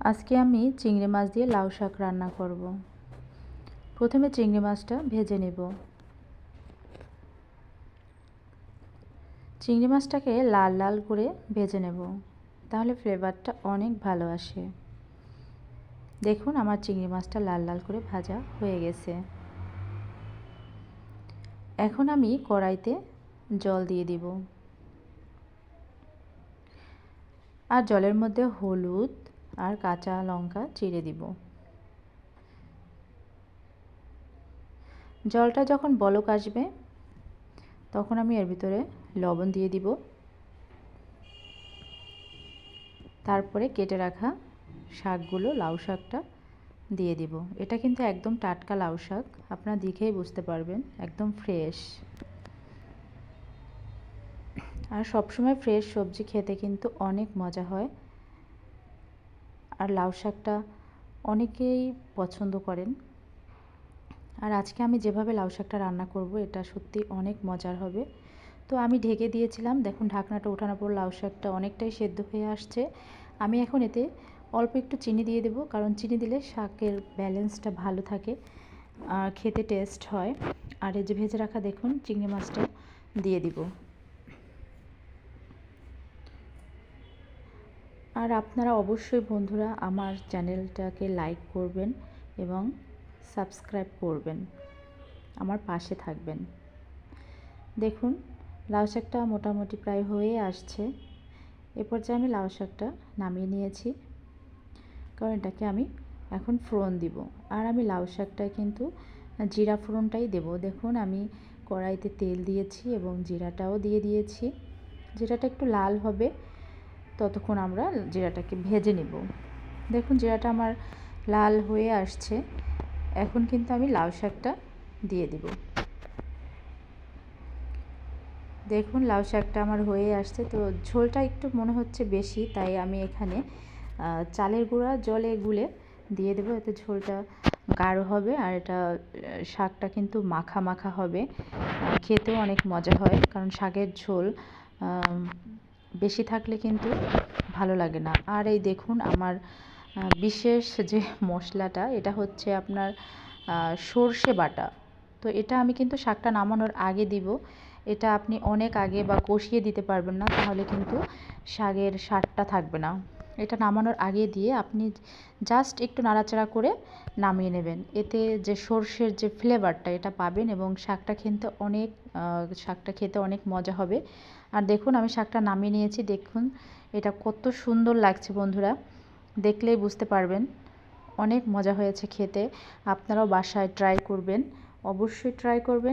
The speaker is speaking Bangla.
আজকে আমি চিংড়ি মাছ দিয়ে লাউ শাক রান্না করব। প্রথমে চিংড়ি মাছটা ভেজে নেব। চিংড়ি মাছটাকে লাল লাল করে ভেজে নেব, তাহলে ফ্লেভারটা অনেক ভালো আসে। দেখুন আমার চিংড়ি মাছটা লাল লাল করে ভাজা হয়ে গেছে। এখন আমি কড়াইতে জল দিয়ে দিব, আর জলের মধ্যে হলুদ আর কাঁচা লঙ্কা চিড়ে দিব। জলটা যখন বলক আসবে তখন আমি এর ভিতরে লবণ দিয়ে দিব, তারপরে কেটে রাখা শাকগুলো, লাউ শাকটা দিয়ে দিব। এটা কিন্তু একদম টাটকা লাউ শাক, আপনারা দেখেই বুঝতে পারবেন একদম ফ্রেশ। আর সবসময় ফ্রেশ সবজি খেতে কিন্তু অনেক মজা হয়। আর লাউ শাকটা অনেকেই পছন্দ করেন। আর আজকে আমি যেভাবে লাউ শাকটা রান্না করব এটা সত্যি অনেক মজার হবে। তো আমি ঢেকে দিয়েছিলাম, দেখুন ঢাকনাটা ওঠানোর পর লাউ শাকটা অনেকটাই সেদ্ধ হয়ে আসছে। আমি এখন এতে অল্প একটু চিনি দিয়ে দেবো, কারণ চিনি দিলে শাকের ব্যালেন্সটা ভালো থাকে আর খেতে টেস্ট হয়। আর এই যে ভেজে রাখা দেখুন চিংড়ি মাছটা দিয়ে দিব। আর আপনারা অবশ্যই বন্ধুরা আমার চ্যানেলটাকে লাইক করবেন এবং সাবস্ক্রাইব করবেন, আমার পাশে থাকবেন। দেখুন লাউ শাকটা মোটামুটি প্রায় হয়ে আসছে। এ পর্যায়ে আমি লাউ শাকটা নামিয়ে নিয়েছি, কারণ এটাকে আমি এখন ফোড়ন দিব। আর আমি লাউ শাকটায় কিন্তু জিরা ফোড়নটাই দেব। দেখুন আমি কড়াইতে তেল দিয়েছি এবং জিরাটাও দিয়ে দিয়েছি। জিরাটা একটু লাল হবে ততক্ষণ আমরা জিরাটাকে ভেজে নেব। দেখুন জিরাটা আমার লাল হয়ে আসছে, এখন কিন্তু আমি লাউ শাকটা দিয়ে দেব। দেখুন লাউ শাকটা আমার হয়ে আসছে, তো ঝোলটা একটু মনে হচ্ছে বেশি, তাই আমি এখানে চালের গুঁড়া জলে গুলে দিয়ে দেবো, এতে ঝোলটা গাঢ় হবে। আর এটা শাকটা কিন্তু মাখা মাখা হবে, খেতেও অনেক মজা হয়, কারণ শাকের ঝোল বেশি থাকলে কিন্তু ভালো লাগে না। আর এই দেখুন আমার বিশেষ যে মশলাটা, এটা হচ্ছে আপনার সর্ষে বাটা। তো এটা আমি কিন্তু শাকটা নামানোর আগে দিব। এটা আপনি অনেক আগে বা কষিয়ে দিতে পারবেন না, তাহলে কিন্তু শাকের স্বাদটা থাকবে না। এটা নামানোর আগে দিয়ে আপনি জাস্ট একটু নাড়াচাড়া করে নামিয়ে নেবেন, এতে যে সর্ষের যে ফ্লেভারটা এটা পাবেন এবং শাকটা খেতে অনেক মজা হবে। আর দেখুন আমি শাকটা নামিয়ে নিয়েছি, দেখুন এটা কত সুন্দর লাগছে বন্ধুরা, দেখলেই বুঝতে পারবেন অনেক মজা হয়েছে খেতে। আপনারাও বাসায় ট্রাই করবেন, অবশ্যই ট্রাই করবেন।